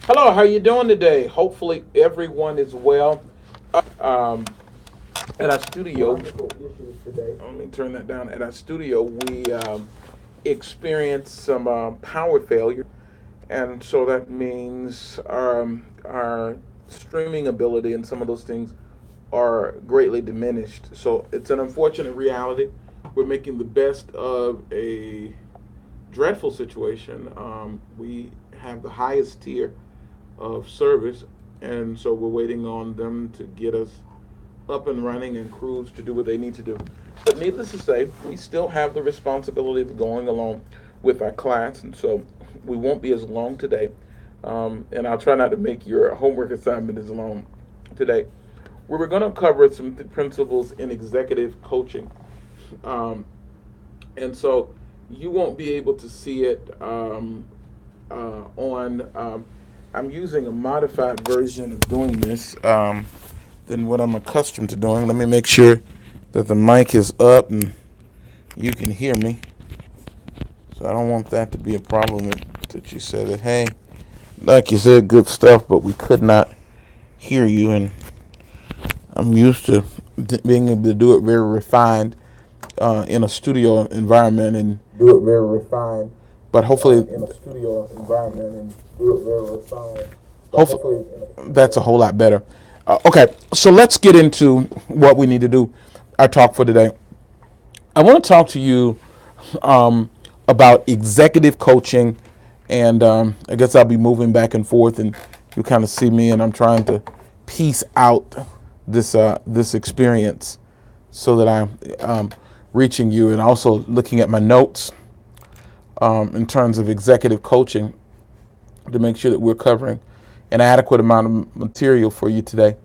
Hello, how you doing today? Hopefully everyone is well. Um, at our studio, issues today. Let me turn that down. At our studio, we experienced some power failure, and so that means our streaming ability and some of those things are greatly diminished. So it's an unfortunate reality. We're making the best of a dreadful situation. We have the highest tier of service, and so we're waiting on them to get us up and running and crews to do what they need to do. But needless to say, we still have the responsibility of going along with our class, and so we won't be as long today. And I'll try not to make your homework assignment as long today. We were going to cover some principles in executive coaching. Um, and so you won't be able to see it on. I'm using a modified version of doing this than what I'm accustomed to doing. Let me make sure that the mic is up and you can hear me. So I don't want that to be a problem that you said that, hey, like you said, good stuff, but we could not hear you. And I'm used to being able to do it very refined in a studio environment and Do it very refined but hopefully in a studio environment and do it very refined. But hopefully hopefully, that's a whole lot better. Okay, so let's get into what we need to do. Our talk for today. I want to talk to you um, about executive coaching, and I guess I'll be moving back and forth, and you kind of see me, and I'm trying to piece out this experience so that I'm reaching you, and also looking at my notes in terms of executive coaching to make sure that we're covering an adequate amount of material for you today.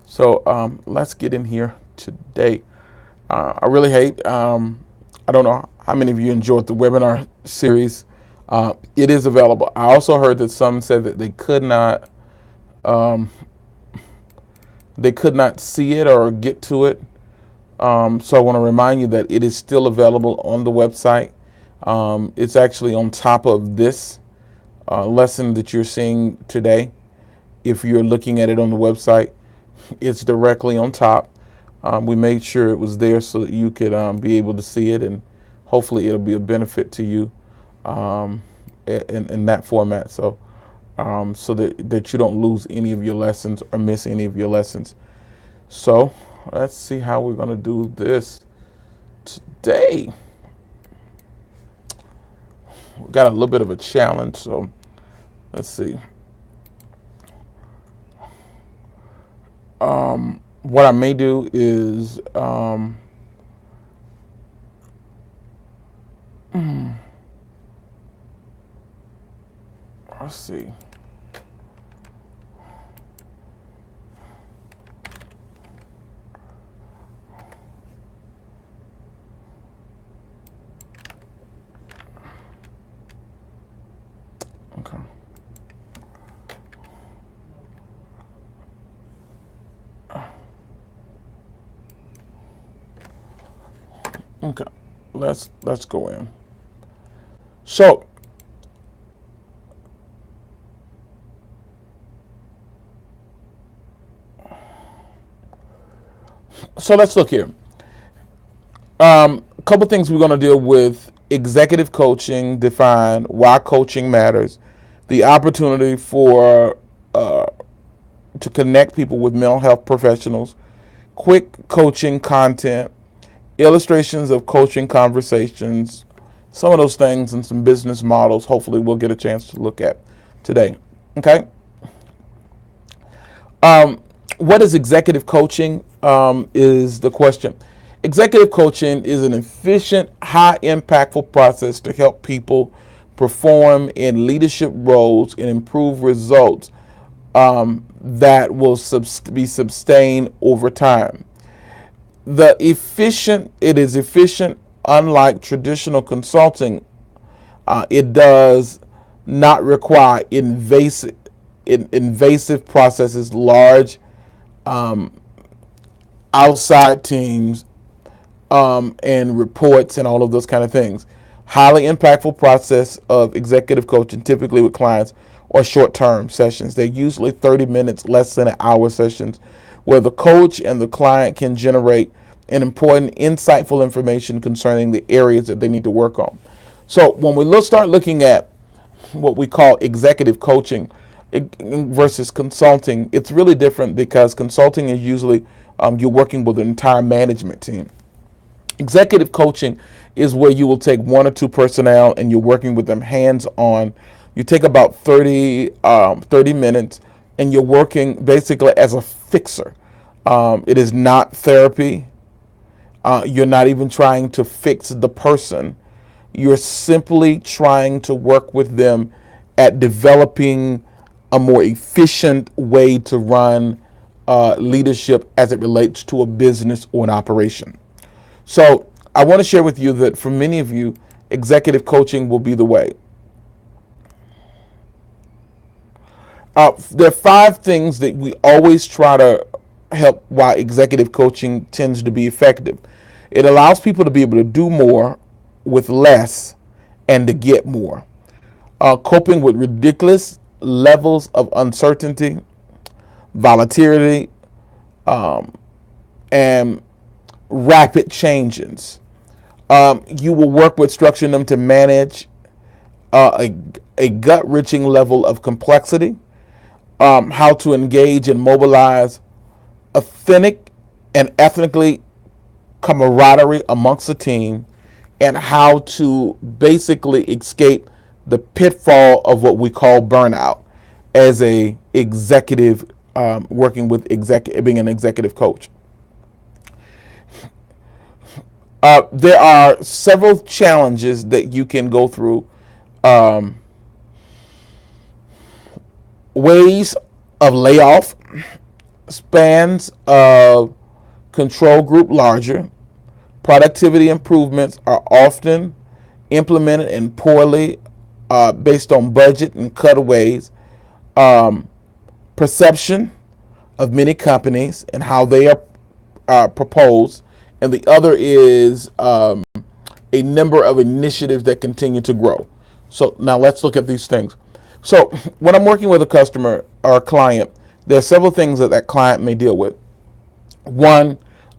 So let's get in here today. I really hate, I don't know how many of you enjoyed the webinar series. It is available. I also heard that some said that they could not see it or get to it. So I want to remind you that it is still available on the website. It's actually on top of this lesson that you're seeing today. If you're looking at it on the website, it's directly on top. We made sure it was there so that you could be able to see it, and hopefully it'll be a benefit to you um, in that format. So that you don't lose any of your lessons or miss any of your lessons. So let's see how we're going to do this today. We got a little bit of a challenge, so let's see. What I may do is let's see. Okay. Okay. Let's go in. So let's look here. A couple things we're going to deal with: executive coaching, define why coaching matters, the opportunity for to connect people with mental health professionals, quick coaching content, illustrations of coaching conversations, some of those things, and some business models. Hopefully, we'll get a chance to look at today. Okay. What is executive coaching? Is the question. Executive coaching is an efficient, high impactful process to help people perform in leadership roles and improve results that will be sustained over time. It is efficient, unlike traditional consulting. It does not require invasive processes, large outside teams, and reports and all of those kind of things. Highly impactful process of executive coaching, typically with clients or short-term sessions. They're usually 30 minutes, less than an hour sessions, where the coach and the client can generate an important, insightful information concerning the areas that they need to work on. So when we start looking at what we call executive coaching versus consulting, it's really different because consulting is usually you're working with an entire management team. Executive coaching is where you will take one or two personnel and you're working with them hands-on. You take about 30 minutes and you're working basically as a fixer. It is not therapy. You're not even trying to fix the person. You're simply trying to work with them at developing a more efficient way to run leadership as it relates to a business or an operation. So I want to share with you that for many of you, executive coaching will be the way. There are 5 things that we always try to help why executive coaching tends to be effective. It allows people to be able to do more with less and to get more. Coping with ridiculous levels of uncertainty, volatility, and rapid changes. You will work with structuring them to manage a gut-wrenching level of complexity, how to engage and mobilize authentic and ethnically camaraderie amongst the team, and how to basically escape the pitfall of what we call burnout as a executive, working with being an executive coach. There are several challenges that you can go through. Ways of layoff, spans of control group larger, productivity improvements are often implemented and poorly based on budget and cutaways, perception of many companies and how they are proposed, and the other is a number of initiatives that continue to grow. So now let's look at these things. So when I'm working with a customer or a client, there are several things that client may deal with. One,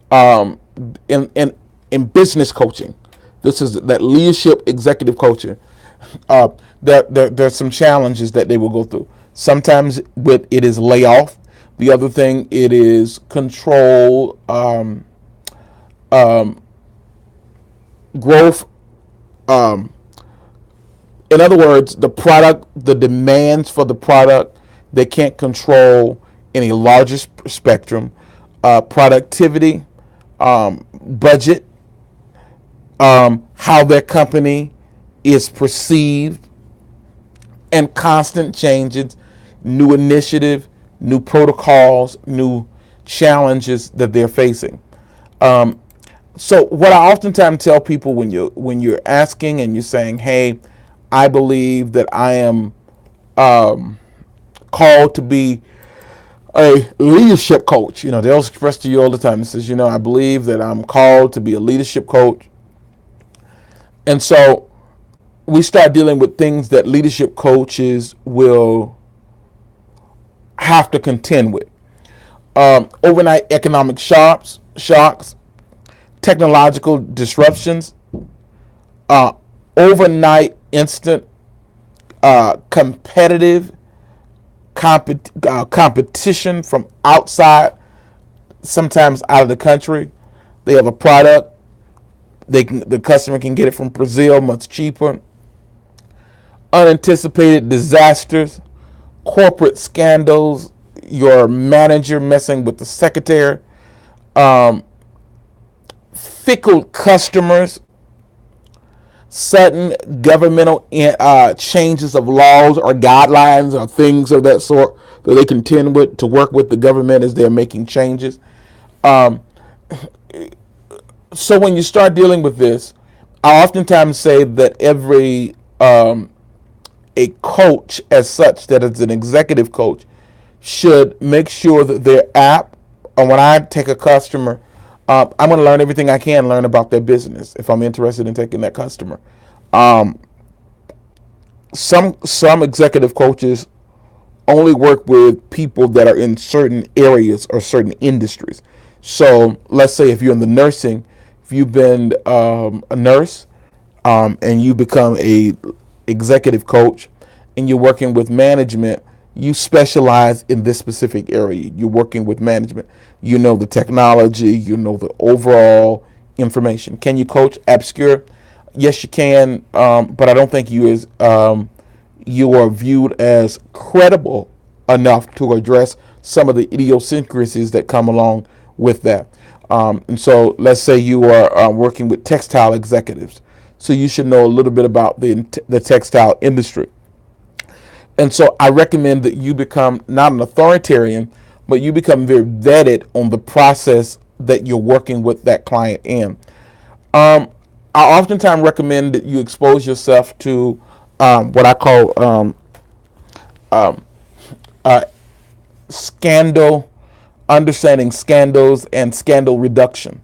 in business coaching, this is that leadership executive coaching. There's some challenges that they will go through. Sometimes it is layoff. The other thing, it is control, growth. In other words, the product, the demands for the product, they can't control in a larger spectrum. Productivity, budget, how their company is perceived, and constant changes, new initiative, new protocols, new challenges that they're facing. So what I oftentimes tell people when you're asking and you're saying, hey, I believe that I am called to be a leadership coach. They'll express to you all the time. It says, I believe that I'm called to be a leadership coach. And so we start dealing with things that leadership coaches will have to contend with. Overnight economic shocks, technological disruptions, overnight instant competitive competition from outside, sometimes out of the country. They have a product. The customer can get it from Brazil much cheaper. Unanticipated disasters, corporate scandals, your manager messing with the secretary, fickle customers, sudden governmental changes of laws or guidelines or things of that sort that they contend with to work with the government as they're making changes. So when you start dealing with this, I oftentimes say that every a coach as such, that is an executive coach, should make sure that their app, or when I take a customer, I'm going to learn everything I can learn about their business if I'm interested in taking that customer. Some executive coaches only work with people that are in certain areas or certain industries. So let's say if you're in the nursing, if you've been a nurse, and you become a executive coach, and you're working with management, you specialize in this specific area. You're working with management. You know the technology. You know the overall information. Can you coach obscure? Yes, you can, but I don't think you are viewed as credible enough to address some of the idiosyncrasies that come along with that. And so let's say you are working with textile executives. So you should know a little bit about the textile industry. And so I recommend that you become not an authoritarian, but you become very vetted on the process that you're working with that client in. I oftentimes recommend that you expose yourself to what I call scandal, understanding scandals and scandal reduction.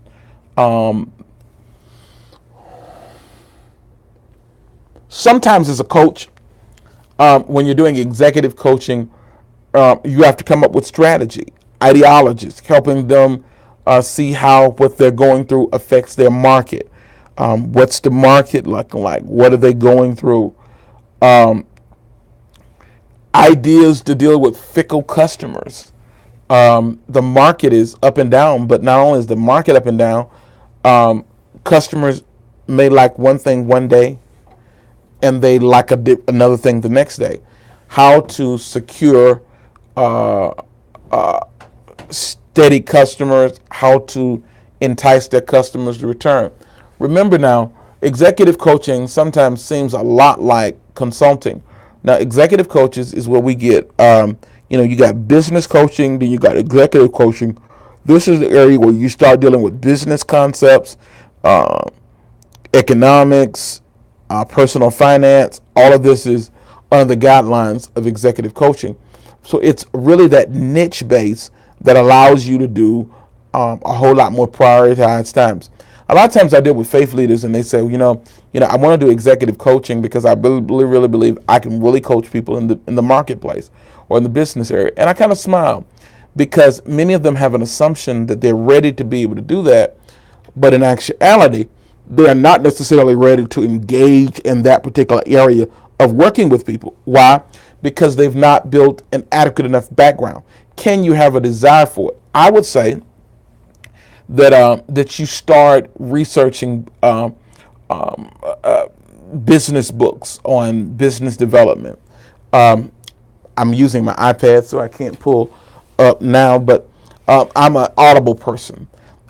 Sometimes as a coach, when you're doing executive coaching, you have to come up with strategy, ideologies, helping them see how what they're going through affects their market. What's the market looking like? What are they going through? Ideas to deal with fickle customers. The market is up and down, but not only is the market up and down, customers may like one thing one day and they like another thing the next day. How to secure steady customers, how to entice their customers to return. Remember now, executive coaching sometimes seems a lot like consulting. Now, executive coaches is where we get, you got business coaching, then you got executive coaching. This is the area where you start dealing with business concepts, economics, personal finance. All of this is under the guidelines of executive coaching. So it's really that niche base that allows you to do a whole lot more prioritized times. A lot of times I deal with faith leaders and they say, I want to do executive coaching because I really believe I can really coach people in the marketplace or in the business area. And I kind of smile because many of them have an assumption that they're ready to be able to do that. But in actuality, they are not necessarily ready to engage in that particular area of working with people. Why? Because they've not built an adequate enough background. Can you have a desire for it? I would say that you start researching business books on business development. I'm using my iPad, so I can't pull up now, but I'm an Audible person.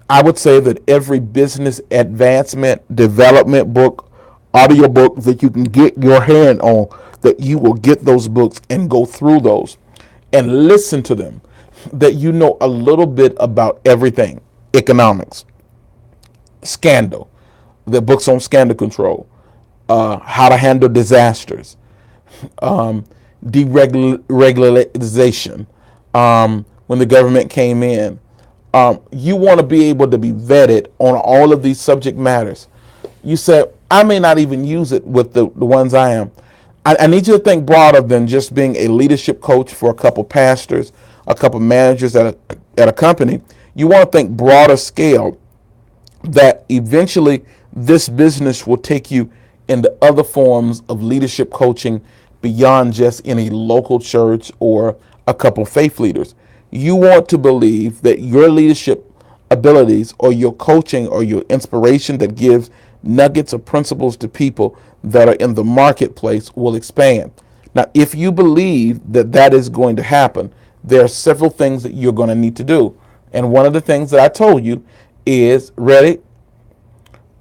I would say that every business advancement development book, audio book that you can get your hand on, that you will get those books and go through those and listen to them, that you know a little bit about everything. Economics, scandal, the books on scandal control, how to handle disasters, deregulation, when the government came in. You want to be able to be vetted on all of these subject matters. You said, I may not even use it with the ones I am. I need you to think broader than just being a leadership coach for a couple pastors, a couple managers at a company. You want to think broader scale, that eventually this business will take you into other forms of leadership coaching beyond just in a local church or a couple faith leaders. You want to believe that your leadership abilities or your coaching or your inspiration that gives nuggets of principles to people that are in the marketplace will expand. Now, if you believe that that is going to happen, there are several things that you're going to need to do. And one of the things that I told you is, ready,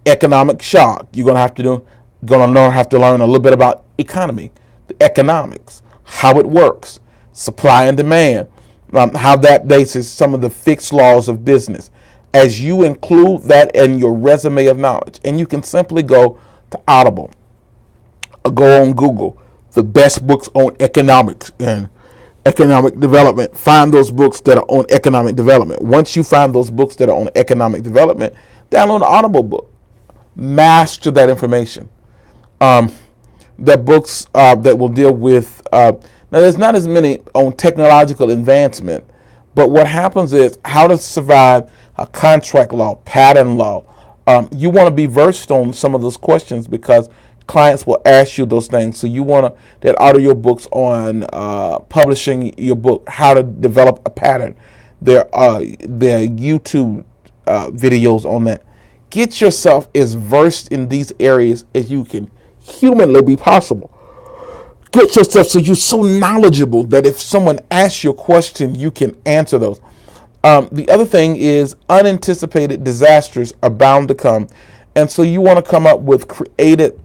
economic shock. You're going to have to learn a little bit about economy, the economics, how it works, supply and demand, how that bases some of the fixed laws of business. As you include that in your resume of knowledge, and you can simply go to Audible, or go on Google, the best books on economics and economic development. Find those books that are on economic development. Once you find those books that are on economic development, download an Audible book. Master that information. That books that will deal with Now, there's not as many on technological advancement, but what happens is how to survive a contract law, patent law. You want to be versed on some of those questions because clients will ask you those things. So you want to that audio books on publishing your book, how to develop a pattern. There YouTube videos on that. Get yourself as versed in these areas as you can humanly be possible. Get yourself so you're so knowledgeable that if someone asks you a question, you can answer those. The other thing is unanticipated disasters are bound to come. And so you want to come up with creative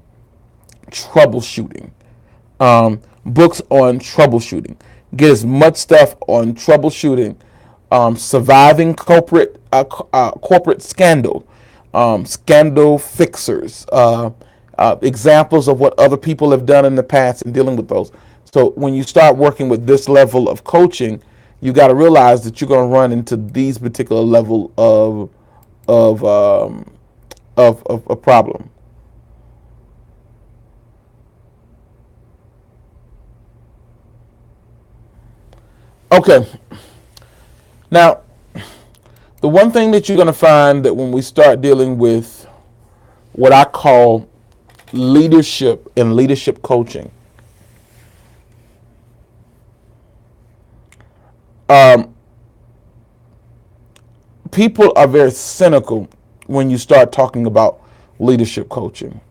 troubleshooting, books on troubleshooting. Get as much stuff on troubleshooting, surviving corporate scandal, scandal fixers, examples of what other people have done in the past and dealing with those. So when you start working with this level of coaching, you got to realize that you're going to run into these particular level of a problem. Okay. Now, the one thing that you're going to find that when we start dealing with what I call leadership and leadership coaching, people are very cynical when you start talking about leadership coaching.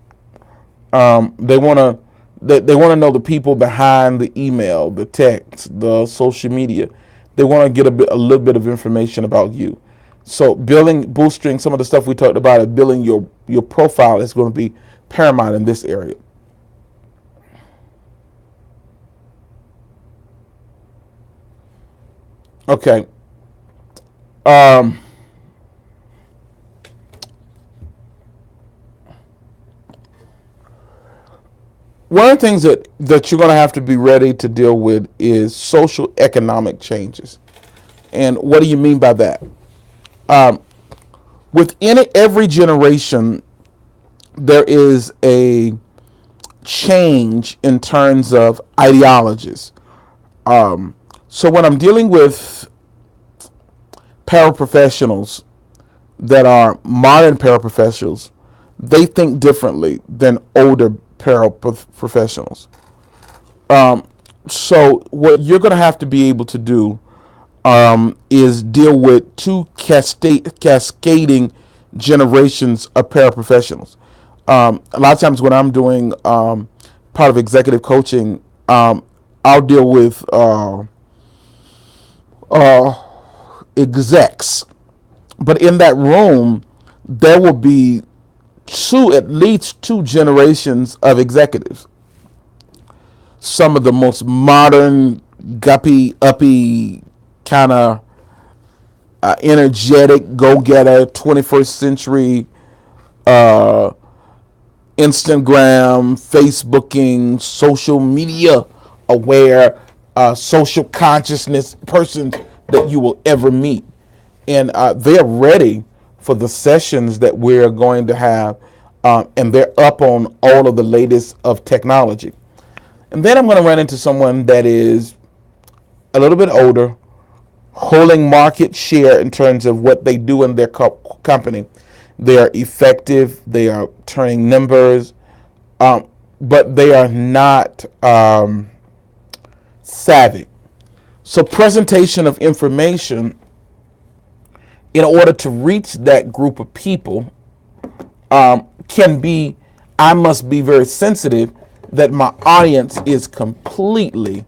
They want to know the people behind the email, the text, the social media. They want to get a little bit of information about you. So boosting some of the stuff we talked about, and building your profile is going to be paramount in this area. Okay. One of the things that you're going to have to be ready to deal with is social economic changes. And what do you mean by that? Within every generation, there is a change in terms of ideologies. So when I'm dealing with paraprofessionals that are modern paraprofessionals, they think differently than older paraprofessionals. So what you're going to have to be able to do is deal with two cascading generations of paraprofessionals. A lot of times when I'm doing part of executive coaching, I'll deal with execs. But in that room, there will be at least two generations of executives. Some of the most modern, uppy, kind of energetic, go-getter, 21st century, Instagram, Facebooking, social media aware, social consciousness persons that you will ever meet. And they're ready for the sessions that we're going to have, and they're up on all of the latest of technology. And then I'm going to run into someone that is a little bit older, holding market share in terms of what they do in their company. They are effective, they are turning numbers, but they are not savvy. So presentation of information, in order to reach that group of people, I must be very sensitive that my audience is completely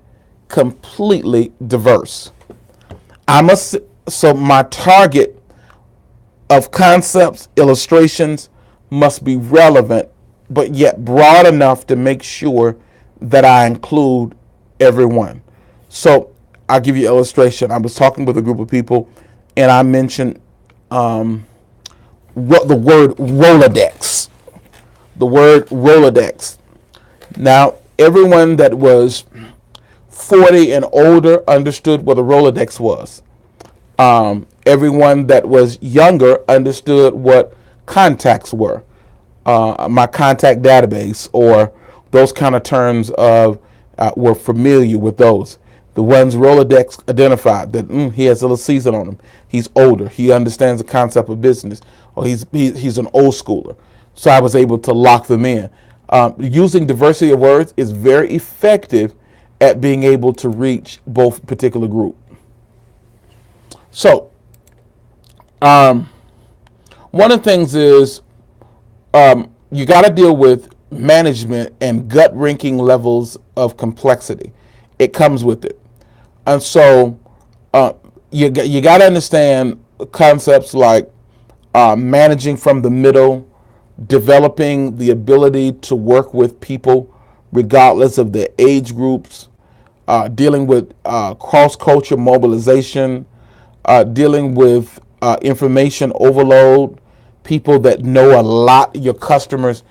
diverse. So my target of concepts, illustrations must be relevant, but yet broad enough to make sure that I include everyone. So I'll give you an illustration. I was talking with a group of people, and I mentioned the word Rolodex. The word Rolodex. Now, everyone that was 40 and older understood what a Rolodex was. Everyone that was younger understood what contacts were. My contact database, or those kind of terms of We're familiar with those. The ones Rolodex identified that he has a little season on him. He's older. He understands the concept of business, or he's an old schooler. So I was able to lock them in. Using diversity of words is very effective at being able to reach both particular group. So one of the things is you got to deal with management and gut wrenching levels of complexity. It comes with it. And so you got to understand concepts like managing from the middle, developing the ability to work with people regardless of their age groups, dealing with cross-culture mobilization, dealing with information overload, people that know a lot, your customers,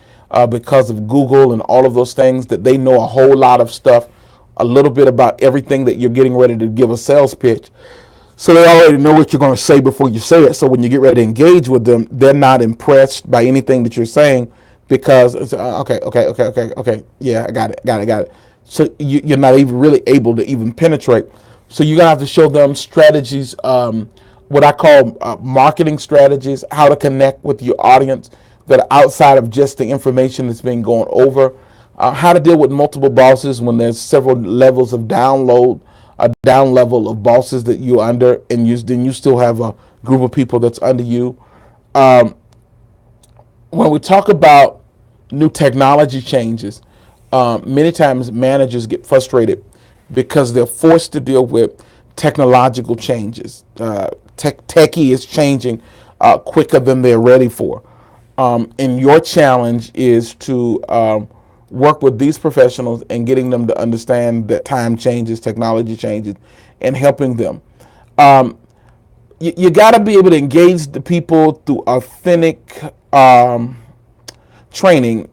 because of Google and all of those things, that they know a whole lot of stuff, a little bit about everything that you're getting ready to give a sales pitch. So they already know what you're going to say before you say it. So when you get ready to engage with them, they're not impressed by anything that you're saying because it's okay. Yeah, I got it. So you're not even really able to even penetrate. So you're going to have to show them strategies, what I call marketing strategies, how to connect with your audience that are outside of just the information that's being gone over, how to deal with multiple bosses when there's several levels of download, a down level of bosses that you're under, and then you still have a group of people that's under you. When we talk about new technology changes, many times managers get frustrated because they're forced to deal with technological changes. Techie is changing quicker than they're ready for. And your challenge is to work with these professionals and getting them to understand that time changes, technology changes, and helping them. You got to be able to engage the people through authentic training.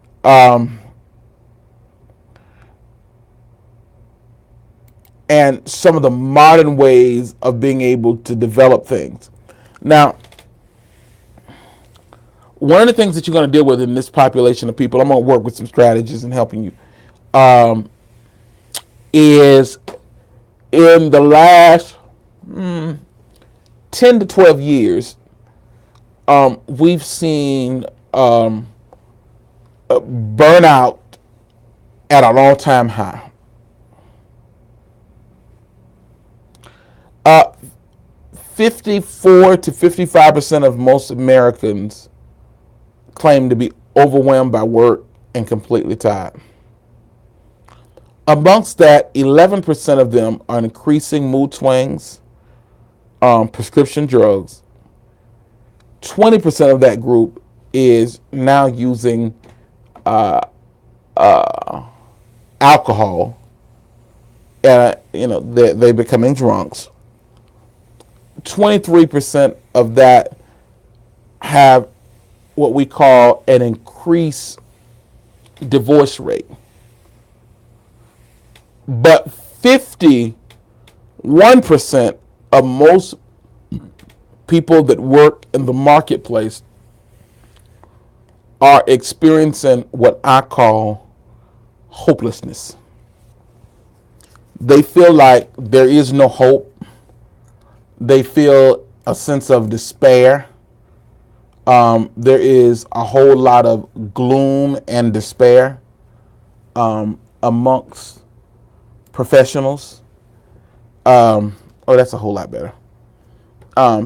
And some of the modern ways of being able to develop things. Now, one of the things that you're going to deal with in this population of people, I'm going to work with some strategies in helping you, is in the last 10 to 12 years, we've seen burnout at an all-time high. 54 to 55% of most Americans claim to be overwhelmed by work and completely tired. Amongst that, 11% of them are increasing mood swings, prescription drugs. 20% of that group is now using alcohol. They're becoming drunks. 23% of that have what we call an increased divorce rate. But 51% of most people that work in the marketplace are experiencing what I call hopelessness. They feel like there is no hope. They feel a sense of despair. There is a whole lot of gloom and despair amongst professionals. That's a whole lot better.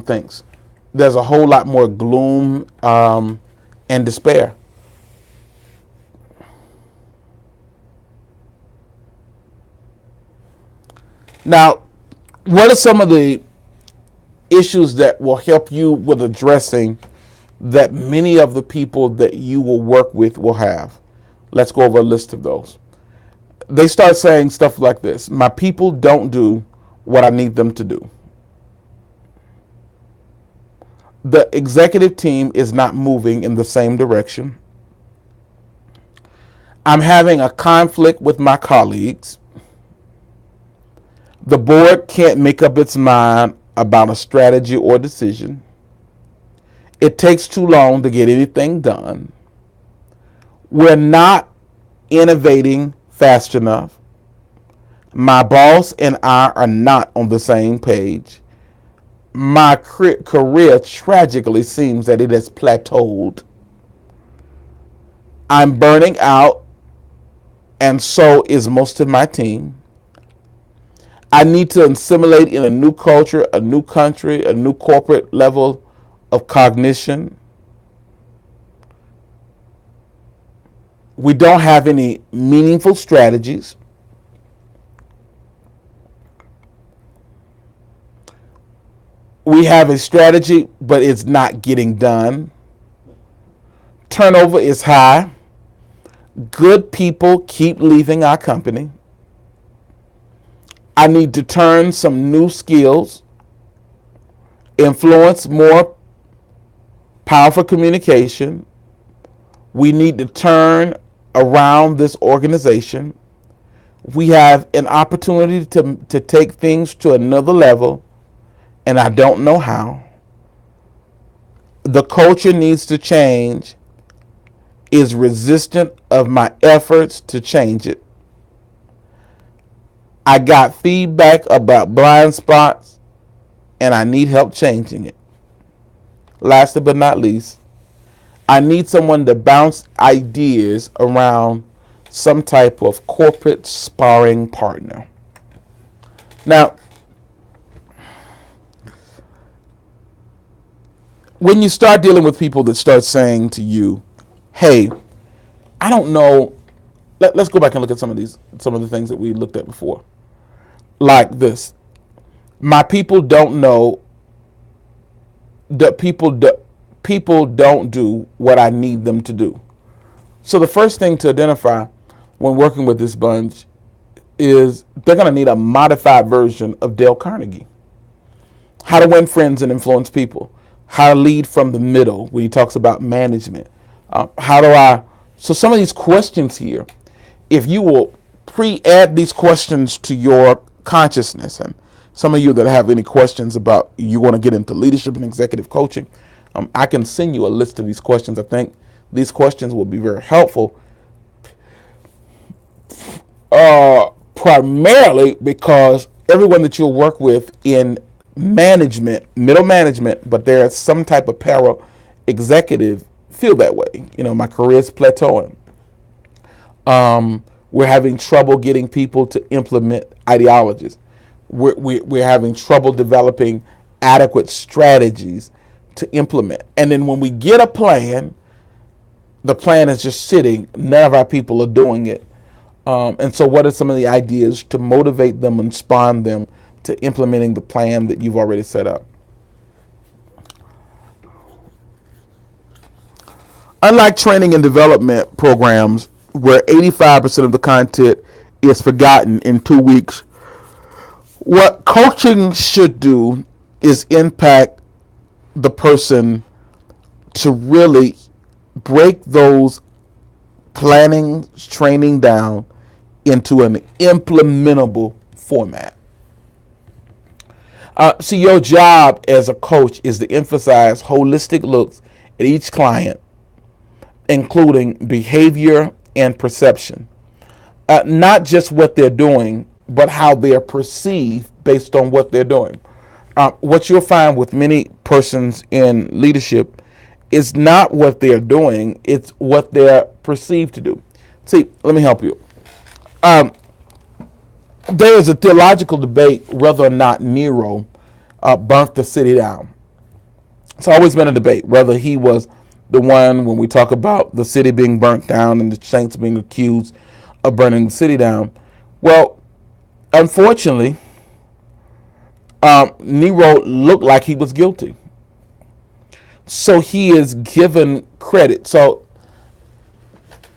Thanks. There's a whole lot more gloom and despair. Now, what are some of the issues that will help you with addressing that many of the people that you will work with will have? Let's go over a list of those. They start saying stuff like this: my people don't do what I need them to do. The executive team is not moving in the same direction. I'm having a conflict with my colleagues. The board can't make up its mind about a strategy or decision. It takes too long to get anything done. We're not innovating fast enough. My boss and I are not on the same page. My career tragically seems that it has plateaued. I'm burning out, and so is most of my team. I need to assimilate in a new culture, a new country, a new corporate level of cognition. We don't have any meaningful strategies. We have a strategy, but it's not getting done. Turnover is high. Good people keep leaving our company. I need to turn some new skills, influence more powerful communication. We need to turn around this organization. We have an opportunity to take things to another level, and I don't know how. The culture needs to change, is resistant of my efforts to change it. I got feedback about blind spots, and I need help changing it. Lastly but not least, I need someone to bounce ideas around some type of corporate sparring partner. Now, when you start dealing with people that start saying to you, hey, I don't know, let's go back and look at some of the things that we looked at before. Like this. My people don't know that people don't do what I need them to do. So the first thing to identify when working with this bunch is they're going to need a modified version of Dale Carnegie. How to win friends and influence people. How to lead from the middle when he talks about management. So some of these questions here, if you will pre-add these questions to your consciousness, and some of you that have any questions about you want to get into leadership and executive coaching, I can send you a list of these questions. I think these questions will be very helpful, primarily because everyone that you'll work with in management, middle management, but there's some type of para executive feel that way. My career is plateauing. We're having trouble getting people to implement ideologies. We're having trouble developing adequate strategies to implement. And then when we get a plan, the plan is just sitting. None of our people are doing it. And so what are some of the ideas to motivate them and spawn them to implementing the plan that you've already set up? Unlike training and development programs where 85% of the content is forgotten in 2 weeks, what coaching should do is impact the person to really break those planning, training down into an implementable format. See, your job as a coach is to emphasize holistic looks at each client, including behavior and perception. Not just what they're doing, but how they're perceived based on what they're doing. What you'll find with many persons in leadership is not what they're doing, it's what they're perceived to do. See, let me help you. There is a theological debate whether or not Nero burnt the city down. It's always been a debate whether he was the one, when we talk about the city being burnt down and the saints being accused of burning the city down. Well, unfortunately, Nero looked like he was guilty. So he is given credit. So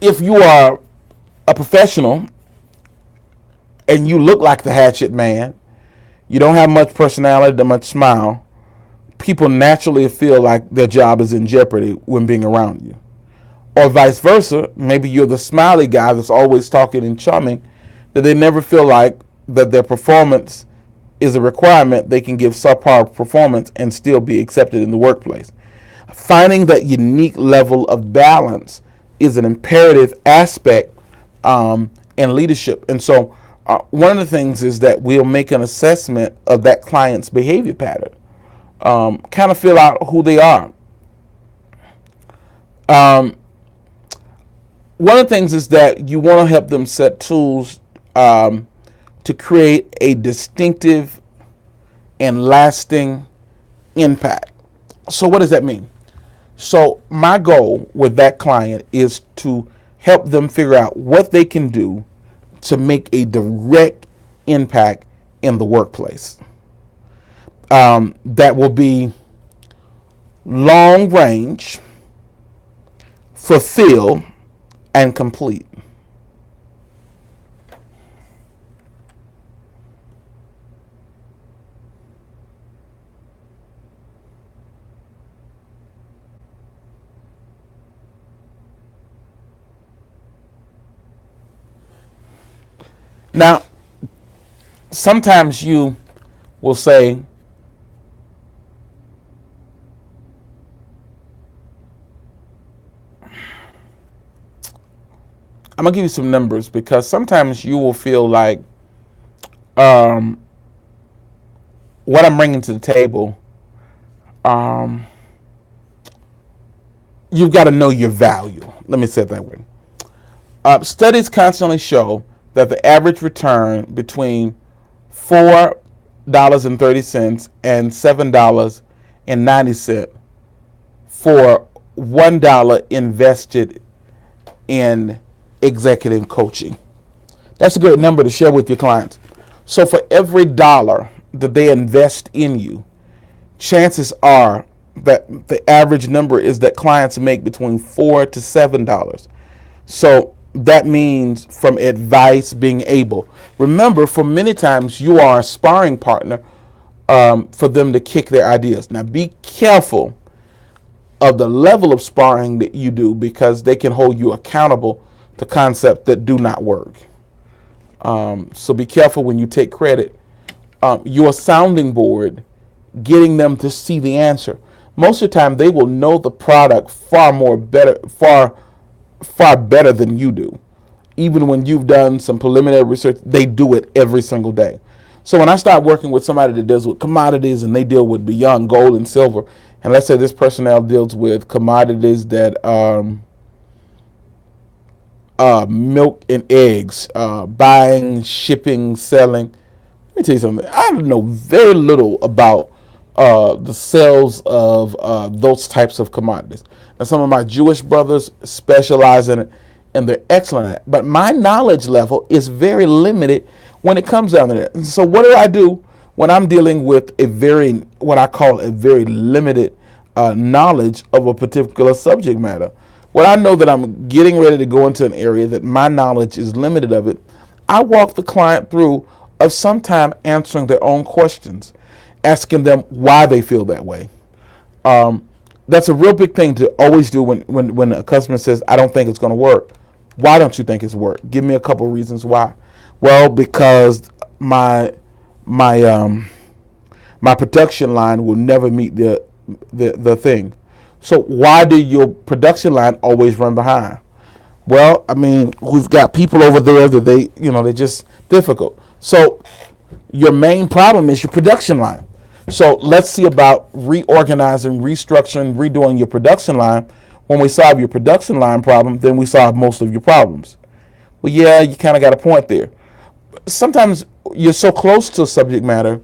if you are a professional and you look like the hatchet man, you don't have much personality, much smile, people naturally feel like their job is in jeopardy when being around you. Or vice versa, maybe you're the smiley guy that's always talking and charming, that they never feel like that their performance is a requirement. They can give subpar performance and still be accepted in the workplace. Finding that unique level of balance is an imperative aspect in leadership. And so One of the things is that we'll make an assessment of that client's behavior pattern, kind of feel out who they are. Um, One of the things is that you want to help them set tools to create a distinctive and lasting impact. So what does that mean? So my goal with that client is to help them figure out what they can do to make a direct impact in the workplace. That will be long range, fulfill, and complete. Now, sometimes you will say, I'm gonna give you some numbers because sometimes you will feel like um, what I'm bringing to the table, um, you've got to know your value. Let me say it that way. Studies constantly show that the average return between $4.30 and $7.90 for $1 invested in executive coaching. That's a great number to share with your clients. So for every dollar that they invest in you, chances are that the average number is that clients make between $4 to $7. So that means from advice, being able. Remember, for many times you are a sparring partner for them to kick their ideas. Now be careful of the level of sparring that you do because they can hold you accountable to concepts that do not work. So be careful when you take credit. Your sounding board, getting them to see the answer. Most of the time, they will know the product far better than you do. Even when you've done some preliminary research, they do it every single day. So when I start working with somebody that deals with commodities and they deal with beyond gold and silver, and let's say this personnel deals with commodities that milk and eggs, buying, shipping, selling. Let me tell you something. I know very little about the sales of those types of commodities. Now, some of my Jewish brothers specialize in it, and they're excellent at it. But my knowledge level is very limited when it comes down to that. And so what do I do when I'm dealing with what I call a very limited knowledge of a particular subject matter? When I know that I'm getting ready to go into an area that my knowledge is limited of it, I walk the client through of sometime answering their own questions, asking them why they feel that way. That's a real big thing to always do when a customer says, I don't think it's going to work. Why don't you think it's work? Give me a couple reasons why. Well, because my production line will never meet the thing. So why do your production line always run behind? Well, I mean, we've got people over there that they're just difficult. So your main problem is your production line. So let's see about reorganizing, restructuring, redoing your production line. When we solve your production line problem, then we solve most of your problems. Well, yeah, you kind of got a point there. Sometimes you're so close to a subject matter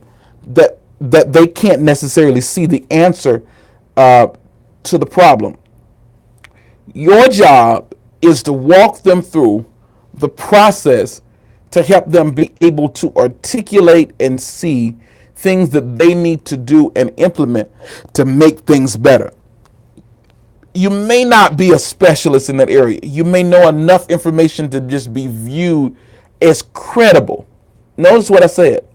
that they can't necessarily see the answer to the problem. Your job is to walk them through the process to help them be able to articulate and see things that they need to do and implement to make things better. You may not be a specialist in that area. You may know enough information to just be viewed as credible. Notice what I said.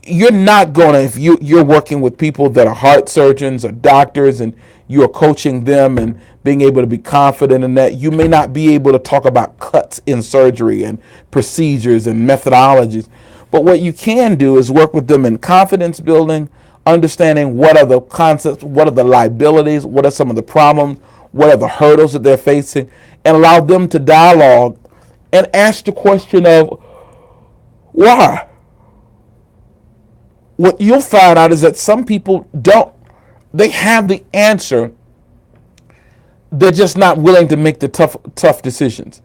You're not gonna, if you're working with people that are heart surgeons or doctors and you're coaching them and being able to be confident in that, you may not be able to talk about cuts in surgery and procedures and methodologies. But what you can do is work with them in confidence building, understanding what are the concepts, what are the liabilities, what are some of the problems, what are the hurdles that they're facing, and allow them to dialogue and ask the question of why. What you'll find out is that some people don't, they have the answer. They're just not willing to make the tough decisions.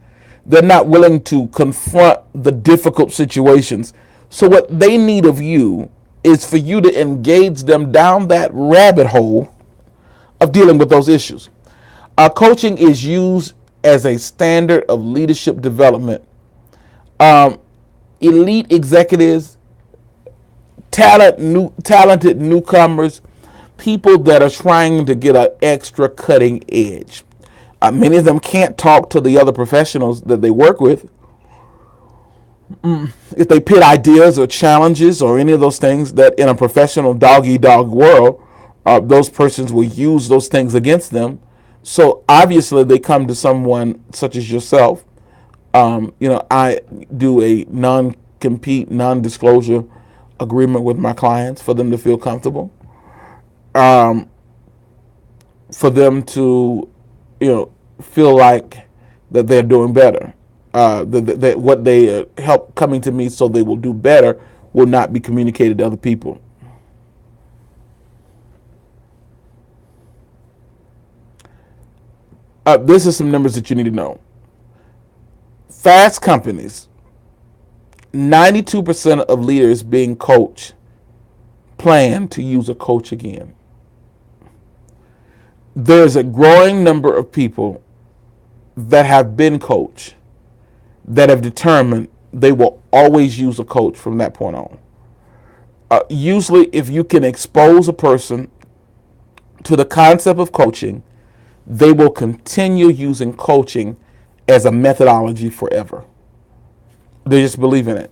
They're not willing to confront the difficult situations. So what they need of you is for you to engage them down that rabbit hole of dealing with those issues. Coaching is used as a standard of leadership development. Elite executives, talented newcomers, people that are trying to get an extra cutting edge. Many of them can't talk to the other professionals that they work with. If they pit ideas or challenges or any of those things, that in a professional dog-eat-dog world, those persons will use those things against them. So obviously they come to someone such as yourself. I do a non-compete, non-disclosure agreement with my clients for them to feel comfortable, for them to, feel like that they're doing better. That what they help coming to me so they will do better will not be communicated to other people. This is some numbers that you need to know. Fast companies, 92% of leaders being coached plan to use a coach again. There's a growing number of people that have been coached that have determined they will always use a coach from that point on. Usually, if you can expose a person to the concept of coaching, they will continue using coaching as a methodology forever. They just believe in it.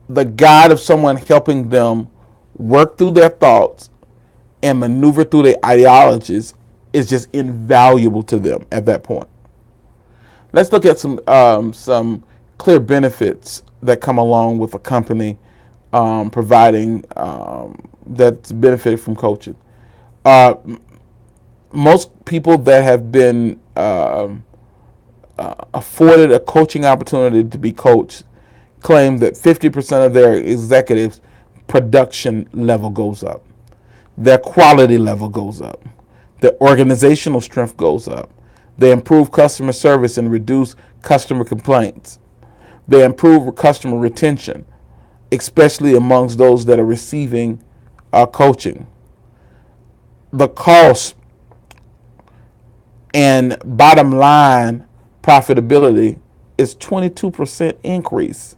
The guide of someone helping them work through their thoughts and maneuver through their ideologies is just invaluable to them at that point. Let's look at some clear benefits that come along with a company providing that's benefited from coaching. Most people that have been afforded a coaching opportunity to be coached claim that 50% of their executives' production level goes up. Their quality level goes up. Their organizational strength goes up. They improve customer service and reduce customer complaints. They improve customer retention, especially amongst those that are receiving coaching. The cost and bottom line profitability is 22% increase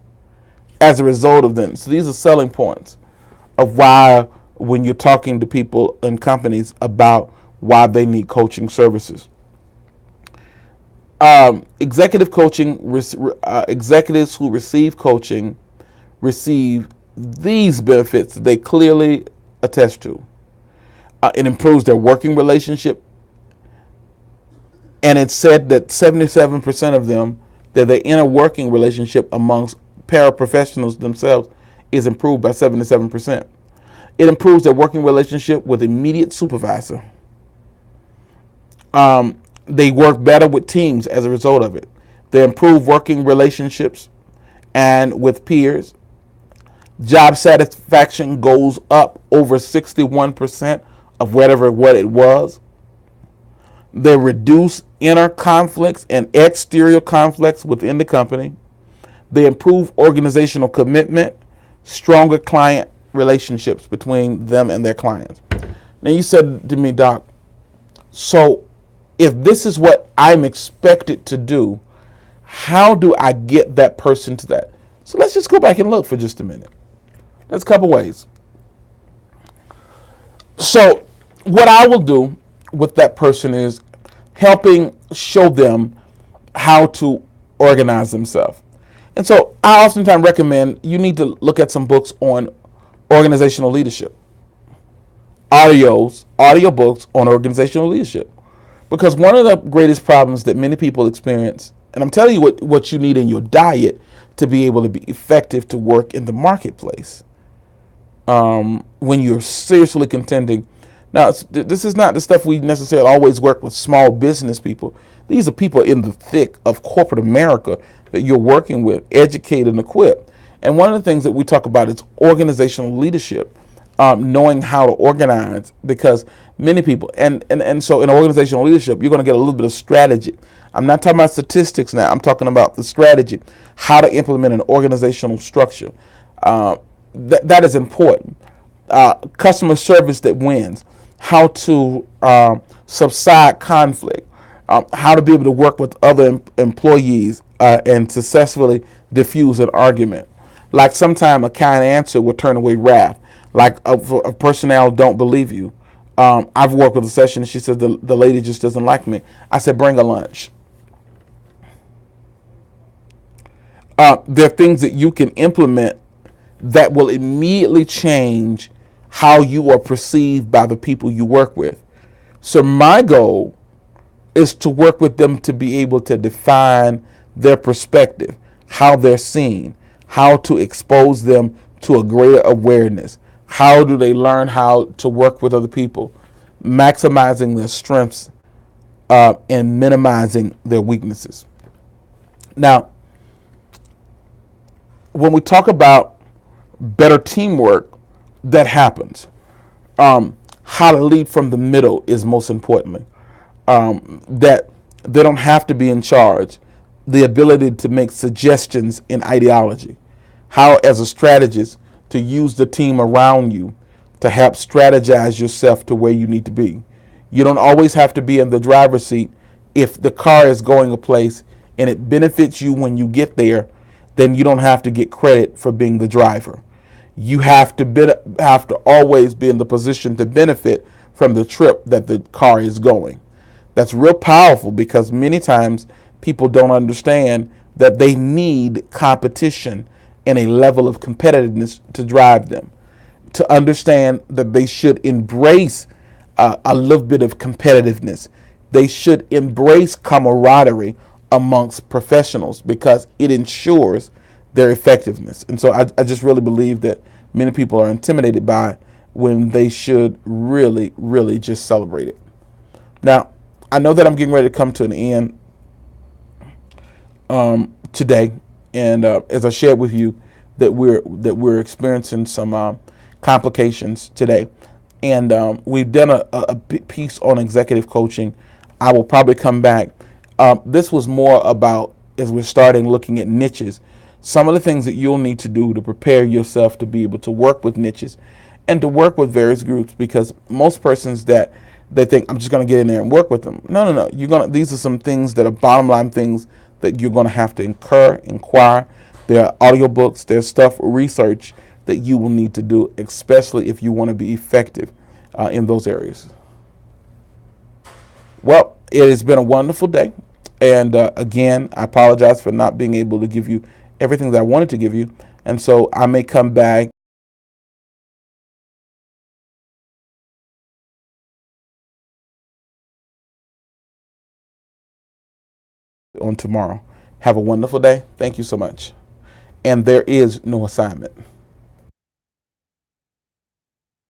as a result of them. So these are selling points of why, when you're talking to people and companies about why they need coaching services. Executive coaching, executives who receive coaching receive these benefits that they clearly attest to. It improves their working relationship, and it's said that 77% of them, that their inner working relationship amongst paraprofessionals themselves is improved by 77%. It improves their working relationship with immediate supervisor. They work better with teams as a result of it. They improve working relationships and with peers. Job satisfaction goes up over 61% of what it was. They reduce inner conflicts and exterior conflicts within the company. They improve organizational commitment, stronger client relationships between them and their clients. Now you said to me, Doc, so if this is what I'm expected to do, how do I get that person to that? So let's just go back and look for just a minute. There's a couple ways. So what I will do with that person is helping show them how to organize themselves. And so I oftentimes recommend you need to look at some books on organizational leadership. Audio books on organizational leadership. Because one of the greatest problems that many people experience, and I'm telling you what you need in your diet to be able to be effective to work in the marketplace, when you're seriously contending. Now, this is not the stuff we necessarily always work with small business people. These are people in the thick of corporate America that you're working with, educate and equip. And one of the things that we talk about is organizational leadership, knowing how to organize, because many people, and so in organizational leadership, you're going to get a little bit of strategy. I'm not talking about statistics now. I'm talking about the strategy, how to implement an organizational structure. That is important. Customer service that wins, how to subside conflict, how to be able to work with other employees and successfully diffuse an argument. Like sometimes a kind answer will turn away wrath. Like a personnel don't believe you. I've worked with a session and she said the lady just doesn't like me. I said, bring a lunch. There are things that you can implement that will immediately change how you are perceived by the people you work with. So my goal is to work with them to be able to define their perspective, how they're seen, how to expose them to a greater awareness. How do they learn how to work with other people, maximizing their strengths and minimizing their weaknesses. Now, when we talk about better teamwork, that happens. How to lead from the middle is most importantly. That they don't have to be in charge. The ability to make suggestions in ideology. How, as a strategist, to use the team around you to help strategize yourself to where you need to be. You don't always have to be in the driver's seat. If the car is going a place and it benefits you when you get there, then you don't have to get credit for being the driver. You have to always be in the position to benefit from the trip that the car is going. That's real powerful because many times people don't understand that they need competition and a level of competitiveness to drive them. To understand that they should embrace a little bit of competitiveness. They should embrace camaraderie amongst professionals because it ensures their effectiveness. And so I just really believe that many people are intimidated by it when they should really, really just celebrate it. Now, I know that I'm getting ready to come to an end today, and as I shared with you, that we're experiencing some complications today, and we've done a piece on executive coaching. I will probably come back. This was more about, as we're starting looking at niches, some of the things that you'll need to do to prepare yourself to be able to work with niches and to work with various groups, because most persons that they think I'm just going to get in there and work with them. No. These are some things that are bottom line things that you're going to have to inquire. There are audiobooks, there's stuff, research that you will need to do, especially if you want to be effective in those areas. Well, it has been a wonderful day. And again, I apologize for not being able to give you everything that I wanted to give you. And so I may come back on tomorrow. Have a wonderful day. Thank you so much. And there is no assignment.